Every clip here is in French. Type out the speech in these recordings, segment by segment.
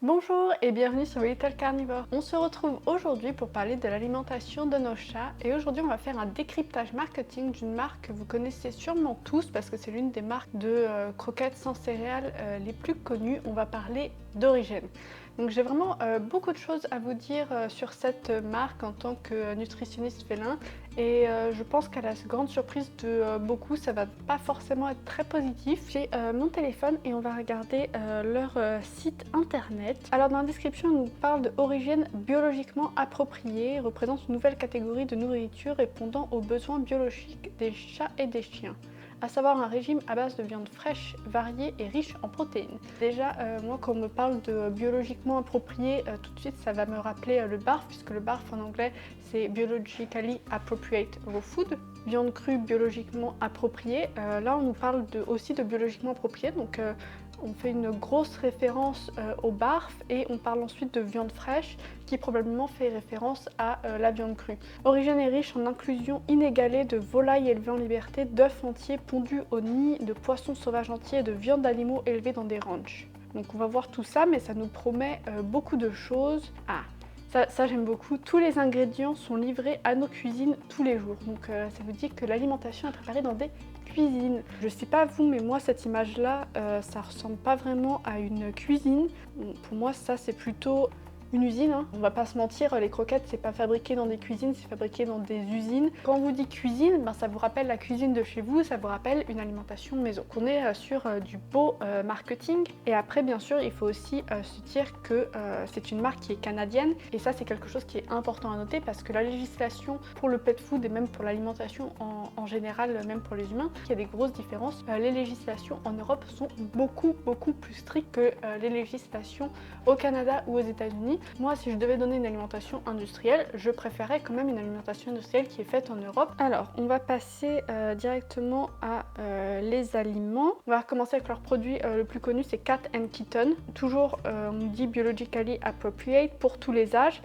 Bonjour et bienvenue sur Little Carnivore. On se retrouve aujourd'hui pour parler de l'alimentation de nos chats et aujourd'hui on va faire un décryptage marketing d'une marque que vous connaissez sûrement tous parce que c'est l'une des marques de croquettes sans céréales les plus connues. On va parler d'Origine. Donc j'ai vraiment beaucoup de choses à vous dire sur cette marque en tant que nutritionniste félin et je pense qu'à la grande surprise de beaucoup, ça va pas forcément être très positif. J'ai mon téléphone et on va regarder leur site internet. Alors dans la description, on nous parle d'origine biologiquement appropriée, représente une nouvelle catégorie de nourriture répondant aux besoins biologiques des chats et des chiens, à savoir un régime à base de viande fraîche, variée et riche en protéines. Déjà, moi quand on me parle de biologiquement approprié, tout de suite ça va me rappeler le BARF, puisque le BARF en anglais c'est Biologically Appropriate Raw Food. Viande crue biologiquement appropriée. Là on nous parle aussi de biologiquement approprié, donc on fait une grosse référence au BARF et on parle ensuite de viande fraîche qui probablement fait référence à la viande crue. Origine est riche en inclusion inégalée de volailles élevées en liberté, d'œufs entiers pondus au nid, de poissons sauvages entiers et de viande d'animaux élevés dans des ranchs. Donc on va voir tout ça, mais ça nous promet beaucoup de choses. Ça j'aime beaucoup. Tous les ingrédients sont livrés à nos cuisines tous les jours. Donc ça veut dire que l'alimentation est préparée dans des cuisines. Je sais pas vous, mais moi cette image là, ça ressemble pas vraiment à une cuisine. Pour moi ça c'est plutôt une usine, hein. On va pas se mentir, les croquettes c'est pas fabriqué dans des cuisines, c'est fabriqué dans des usines. Quand on vous dit cuisine, ça vous rappelle la cuisine de chez vous, ça vous rappelle une alimentation maison. On est sur du beau marketing. Et après bien sûr il faut aussi se dire que c'est une marque qui est canadienne et ça c'est quelque chose qui est important à noter parce que la législation pour le pet food et même pour l'alimentation en général, même pour les humains, il y a des grosses différences. Les législations en Europe sont beaucoup plus strictes que les législations au Canada ou aux États-Unis. Moi, si je devais donner une alimentation industrielle, je préférais quand même une alimentation industrielle qui est faite en Europe. Alors, on va passer directement à les aliments. On va commencer avec leur produit le plus connu, c'est Cat and Kitten. Toujours, on dit biologically appropriate pour tous les âges.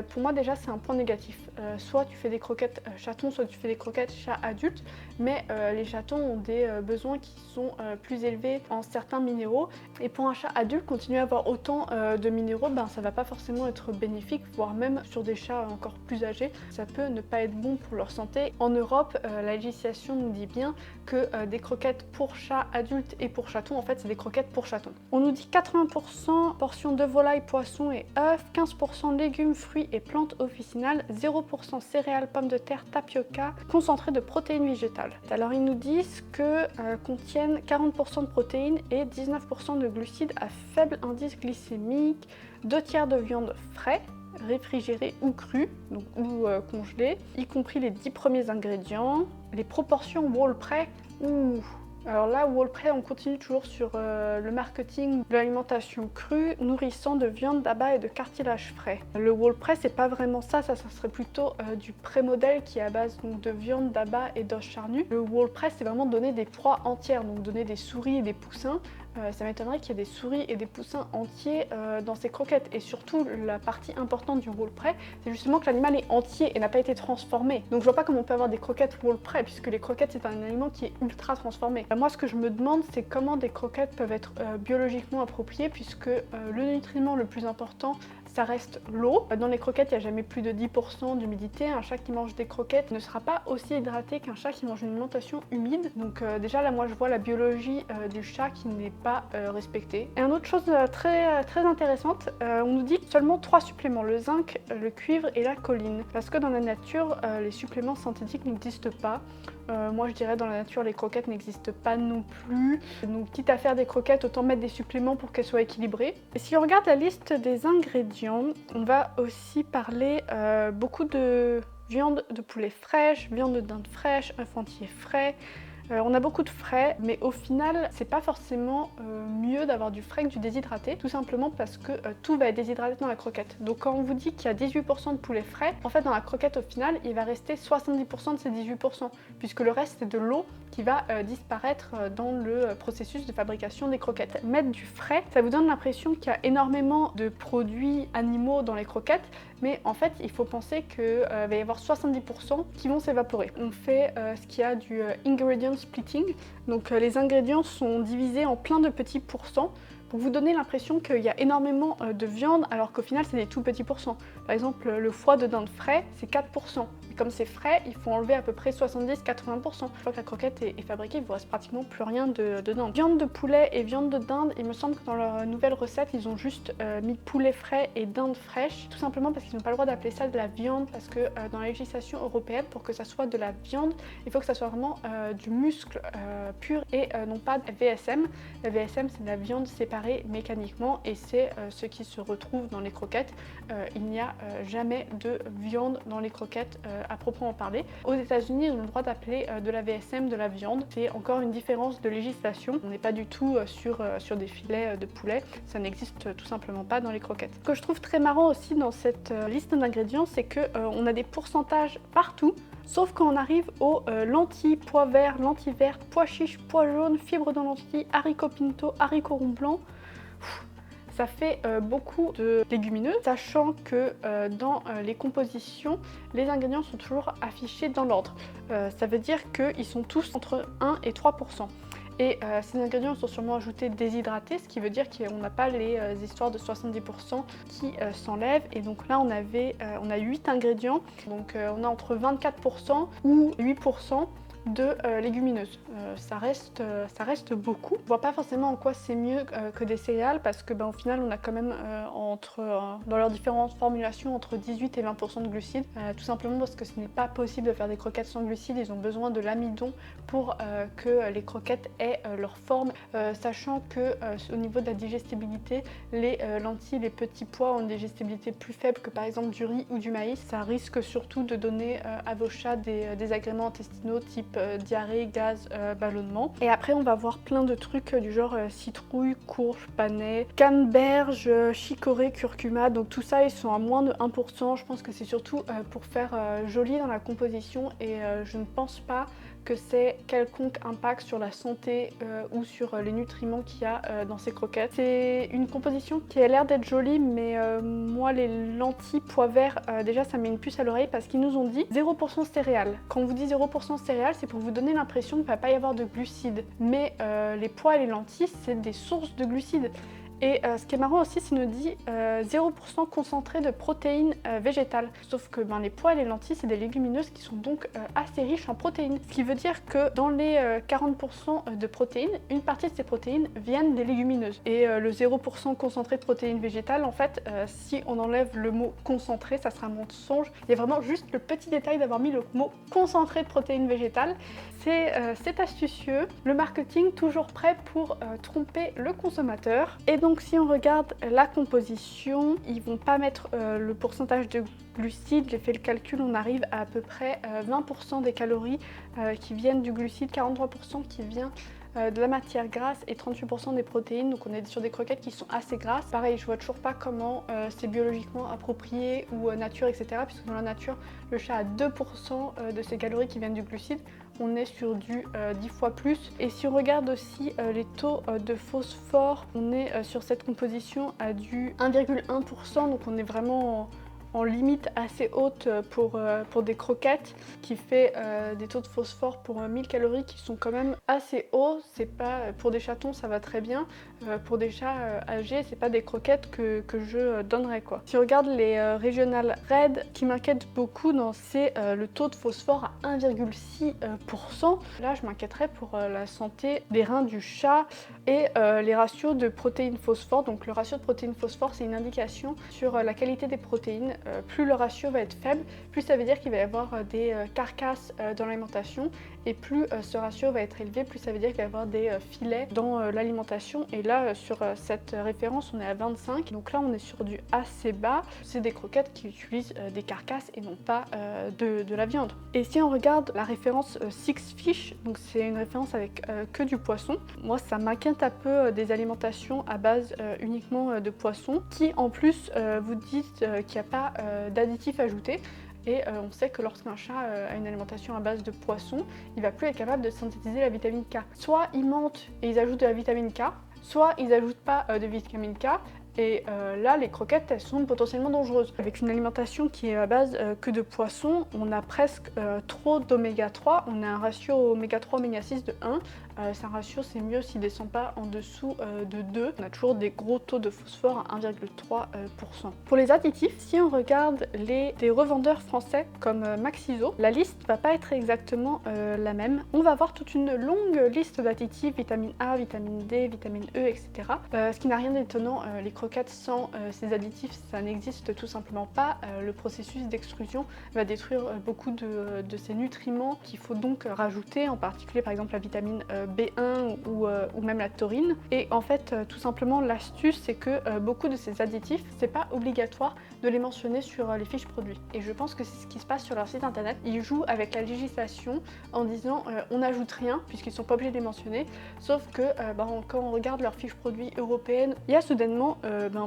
Pour moi déjà c'est un point négatif. Soit tu fais des croquettes chatons, soit tu fais des croquettes chats adultes, mais les chatons ont des besoins qui sont plus élevés en certains minéraux. Et pour un chat adulte, continuer à avoir autant de minéraux, ça va pas forcément être bénéfique, voire même sur des chats encore plus âgés, ça peut ne pas être bon pour leur santé. En Europe, la législation nous dit bien que des croquettes pour chats adultes et pour chatons, en fait c'est des croquettes pour chatons. On nous dit 80% portions de volaille, poissons et œufs, 15% légumes, fruits et plantes officinales, 0% céréales, pommes de terre, tapioca, concentré de protéines végétales. Alors ils nous disent que contiennent 40% de protéines et 19% de glucides à faible indice glycémique, 2/3 de viande fraîche, réfrigérée ou crue, donc, ou congelée, y compris les 10 premiers ingrédients. Les proportions Whole-Prêt, alors là, Whole-Prêt, on continue toujours sur le marketing de l'alimentation crue, nourrissant de viande d'abat et de cartilage frais. Le Whole-Prêt, c'est pas vraiment ça serait plutôt du pré-modèle qui est à base donc, de viande d'abat et d'os charnus. Le Whole-Prêt, c'est vraiment donner des proies entières, donc donner des souris et des poussins. Ça m'étonnerait qu'il y ait des souris et des poussins entiers dans ces croquettes. Et surtout, la partie importante du Whole-Prêt, c'est justement que l'animal est entier et n'a pas été transformé. Donc je vois pas comment on peut avoir des croquettes Whole-Prêt, puisque les croquettes, c'est un aliment qui est ultra transformé. Moi, ce que je me demande, c'est comment des croquettes peuvent être biologiquement appropriées, puisque le nutriment le plus important, ça reste l'eau. Dans les croquettes, il n'y a jamais plus de 10% d'humidité. Un chat qui mange des croquettes ne sera pas aussi hydraté qu'un chat qui mange une alimentation humide. Donc déjà là, moi je vois la biologie du chat qui n'est pas respectée. Et une autre chose très intéressante, on nous dit seulement 3 suppléments, le zinc, le cuivre et la choline. Parce que dans la nature, les suppléments synthétiques n'existent pas. Moi je dirais dans la nature les croquettes n'existent pas non plus. Donc quitte à faire des croquettes, autant mettre des suppléments pour qu'elles soient équilibrées. Et si on regarde la liste des ingrédients, on va aussi parler beaucoup de viande de poulet fraîche, viande de dinde fraîche, œuf entier frais. On a beaucoup de frais, mais au final, c'est pas forcément mieux d'avoir du frais que du déshydraté, tout simplement parce que tout va être déshydraté dans la croquette. Donc quand on vous dit qu'il y a 18% de poulet frais, en fait dans la croquette au final, il va rester 70% de ces 18%, puisque le reste c'est de l'eau qui va disparaître dans le processus de fabrication des croquettes. Mettre du frais, ça vous donne l'impression qu'il y a énormément de produits animaux dans les croquettes, mais en fait il faut penser qu'il va y avoir 70% qui vont s'évaporer. On fait ce qu'il y a du ingredient splitting, donc les ingrédients sont divisés en plein de petits pourcents pour vous donner l'impression qu'il y a énormément de viande alors qu'au final c'est des tout petits pourcents. Par exemple, le foie de dinde frais, c'est 4%. Et comme c'est frais, il faut enlever à peu près 70-80%. Une fois que la croquette est fabriquée, il vous reste pratiquement plus rien de dinde. Viande de poulet et viande de dinde, il me semble que dans leur nouvelle recette, ils ont juste mis poulet frais et dinde fraîche, tout simplement parce qu'ils n'ont pas le droit d'appeler ça de la viande, parce que dans la législation européenne, pour que ça soit de la viande, il faut que ça soit vraiment du muscle pur et non pas de VSM. La VSM, c'est de la viande séparée mécaniquement et c'est ce qui se retrouve dans les croquettes. Il n'y a jamais de viande dans les croquettes à proprement parler. Aux États-Unis, ils ont le droit d'appeler de la VSM de la viande. C'est encore une différence de législation. On n'est pas du tout sur des filets de poulet. Ça n'existe tout simplement pas dans les croquettes. Ce que je trouve très marrant aussi dans cette liste d'ingrédients, c'est qu'on a des pourcentages partout. Sauf quand on arrive aux lentilles, pois verts, lentilles vertes, pois chiches, pois jaunes, fibres de lentilles, haricots pinto, haricots ronds blancs. Ça fait beaucoup de légumineuses, sachant que dans les compositions, les ingrédients sont toujours affichés dans l'ordre. Ça veut dire qu'ils sont tous entre 1 et 3%. Et ces ingrédients sont sûrement ajoutés déshydratés, ce qui veut dire qu'on n'a pas les histoires de 70% qui s'enlèvent. Et donc là, on a 8 ingrédients, donc on a entre 24% ou 8% de légumineuses. Ça reste beaucoup. Je vois pas forcément en quoi c'est mieux que des céréales parce que au final on a quand même dans leurs différentes formulations entre 18 et 20% de glucides, tout simplement parce que ce n'est pas possible de faire des croquettes sans glucides. Ils ont besoin de l'amidon pour que les croquettes aient leur forme, sachant que au niveau de la digestibilité, les lentilles, les petits pois ont une digestibilité plus faible que par exemple du riz ou du maïs. Ça risque surtout de donner à vos chats des désagréments intestinaux type diarrhée, gaz, ballonnement. Et après on va voir plein de trucs du genre citrouille, courge, panais, canneberge, chicorée, curcuma. Donc tout ça ils sont à moins de 1%. Je pense que c'est surtout pour faire joli dans la composition et je ne pense pas que c'est quelconque impact sur la santé ou sur les nutriments qu'il y a dans ces croquettes. C'est une composition qui a l'air d'être jolie, mais moi les lentilles, pois verts, déjà ça met une puce à l'oreille parce qu'ils nous ont dit 0% céréales. Quand on vous dit 0% céréales, c'est pour vous donner l'impression qu'il ne va pas y avoir de glucides. Mais les pois et les lentilles, c'est des sources de glucides. Et ce qui est marrant aussi, c'est qu'il nous dit 0% concentré de protéines végétales. Sauf que les pois et les lentilles, c'est des légumineuses qui sont donc assez riches en protéines. Ce qui veut dire que dans les 40% de protéines, une partie de ces protéines viennent des légumineuses. Et le 0% concentré de protéines végétales, en fait, si on enlève le mot concentré, ça sera un mensonge. Il y a vraiment juste le petit détail d'avoir mis le mot concentré de protéines végétales. C'est astucieux. Le marketing toujours prêt pour tromper le consommateur. Et donc si on regarde la composition, ils vont pas mettre le pourcentage de glucides. J'ai fait le calcul, on arrive à peu près 20% des calories qui viennent du glucide, 43% qui vient de la matière grasse et 38% des protéines. Donc on est sur des croquettes qui sont assez grasses. Pareil, je vois toujours pas comment c'est biologiquement approprié ou nature, etc. Puisque dans la nature, le chat a 2% de ses calories qui viennent du glucide. On est sur du 10 fois plus. Et si on regarde aussi les taux de phosphore, on est sur cette composition à du 1,1%. Donc on est vraiment en limite assez haute pour des croquettes, qui fait des taux de phosphore pour 1000 calories qui sont quand même assez hauts. C'est pas, pour des chatons ça va très bien, pour des chats âgés c'est pas des croquettes que je donnerais quoi. Si on regarde les régionales red, qui m'inquiète beaucoup c'est le taux de phosphore à 1,6%. Là je m'inquiéterais pour la santé des reins du chat et les ratios de protéines phosphore. Donc le ratio de protéines phosphore, c'est une indication sur la qualité des protéines. Plus le ratio va être faible, plus ça veut dire qu'il va y avoir des carcasses dans l'alimentation, et plus ce ratio va être élevé, plus ça veut dire qu'il va y avoir des filets dans l'alimentation. Et là sur cette référence on est à 25, donc là on est sur du assez bas. C'est des croquettes qui utilisent des carcasses et non pas de la viande. Et si on regarde la référence Six Fish, donc c'est une référence avec que du poisson, moi ça m'inquiète un peu des alimentations à base uniquement de poisson, qui en plus vous dites qu'il n'y a pas d'additifs ajoutés. Et on sait que lorsqu'un chat a une alimentation à base de poisson, il va plus être capable de synthétiser la vitamine K. Soit ils mentent et ils ajoutent de la vitamine K, soit ils n'ajoutent pas de vitamine K. Et là, les croquettes, elles sont potentiellement dangereuses. Avec une alimentation qui est à base que de poisson, on a presque trop d'oméga 3. On a un ratio oméga 3, oméga 6 de 1, c'est un ratio, c'est mieux s'il descend pas en dessous de 2. On a toujours des gros taux de phosphore à 1,3%. Pour les additifs, si on regarde des revendeurs français comme Maxiso, la liste va pas être exactement la même. On va avoir toute une longue liste d'additifs, vitamine A, vitamine D, vitamine E, etc. Ce qui n'a rien d'étonnant, les croquettes sans ces additifs, ça n'existe tout simplement pas. Le processus d'extrusion va détruire beaucoup de ces nutriments qu'il faut donc rajouter, en particulier par exemple la vitamine B1 ou même la taurine. Et en fait, tout simplement, l'astuce, c'est que beaucoup de ces additifs, c'est pas obligatoire de les mentionner sur les fiches produits. Et je pense que c'est ce qui se passe sur leur site internet. Ils jouent avec la législation en disant on n'ajoute rien, puisqu'ils sont pas obligés de les mentionner, sauf que quand on regarde leurs fiches produits européennes, il y a soudainement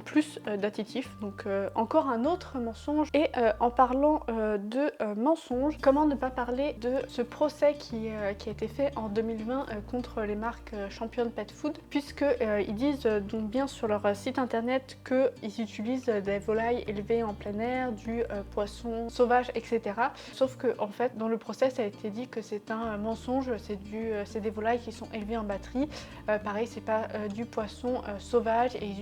plus d'additifs. Donc encore un autre mensonge. Et en parlant de mensonges, comment ne pas parler de ce procès qui a été fait en 2020 contre les marques championnes pet food, puisque ils disent donc bien sur leur site internet qu'ils utilisent des volailles élevées en plein air, du poisson sauvage, etc. Sauf que en fait dans le procès ça a été dit que c'est un mensonge, c'est des volailles qui sont élevées en batterie. Pareil, c'est pas du poisson sauvage, et il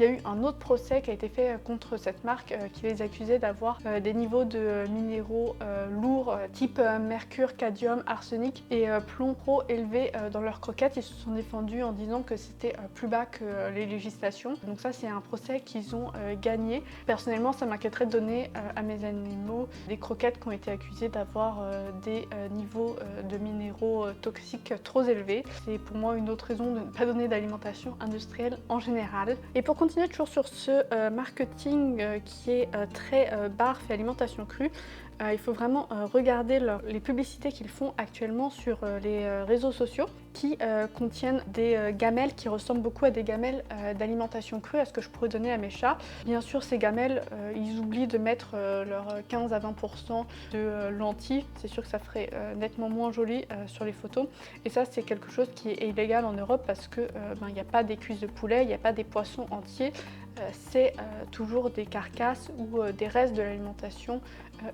y a eu un autre procès qui a été fait contre cette marque qui les accusait d'avoir des niveaux de minéraux lourds type mercure, cadmium, arsenic et plomb trop élevés dans leurs croquettes. Ils se sont défendus en disant que c'était plus bas que les législations. Donc ça, c'est un procès qu'ils ont gagné. Personnellement, ça m'inquiéterait de donner à mes animaux des croquettes qui ont été accusées d'avoir des niveaux de minéraux toxiques trop élevés. C'est pour moi une autre raison de ne pas donner d'alimentation industrielle en général. Et pour continuer toujours sur ce marketing qui est très barf et alimentation crue, il faut vraiment regarder les publicités qu'ils font actuellement sur les réseaux sociaux qui contiennent des gamelles qui ressemblent beaucoup à des gamelles d'alimentation crue, à ce que je pourrais donner à mes chats. Bien sûr, ces gamelles, ils oublient de mettre leurs 15 à 20% de lentilles. C'est sûr que ça ferait nettement moins joli sur les photos. Et ça, c'est quelque chose qui est illégal en Europe parce que il n'y a pas des cuisses de poulet, il n'y a pas des poissons entiers. C'est toujours des carcasses ou des restes de l'alimentation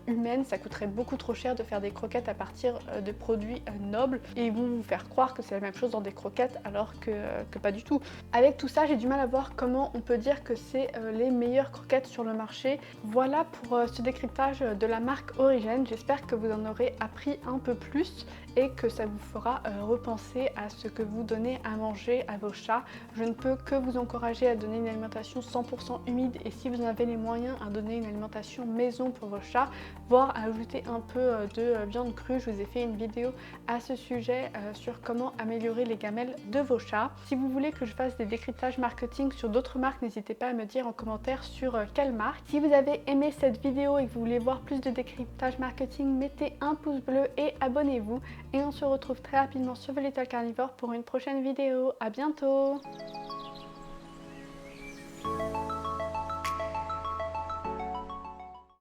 humaine. Ça coûterait beaucoup trop cher de faire des croquettes à partir de produits nobles, et ils vont vous faire croire que c'est la même chose dans des croquettes alors que pas du tout. Avec tout ça, j'ai du mal à voir comment on peut dire que c'est les meilleures croquettes sur le marché. Voilà pour ce décryptage de la marque Origène. J'espère que vous en aurez appris un peu plus et que ça vous fera repenser à ce que vous donnez à manger à vos chats. Je ne peux que vous encourager à donner une alimentation 100% humide, et si vous en avez les moyens, à donner une alimentation maison pour vos chats, voire à ajouter un peu de viande crue. Je vous ai fait une vidéo à ce sujet sur comment améliorer les gamelles de vos chats. Si vous voulez que je fasse des décryptages marketing sur d'autres marques, n'hésitez pas à me dire en commentaire sur quelle marque. Si vous avez aimé cette vidéo et que vous voulez voir plus de décryptage marketing, mettez un pouce bleu et abonnez-vous. Et on se retrouve très rapidement sur The Little Carnivore pour une prochaine vidéo. À bientôt!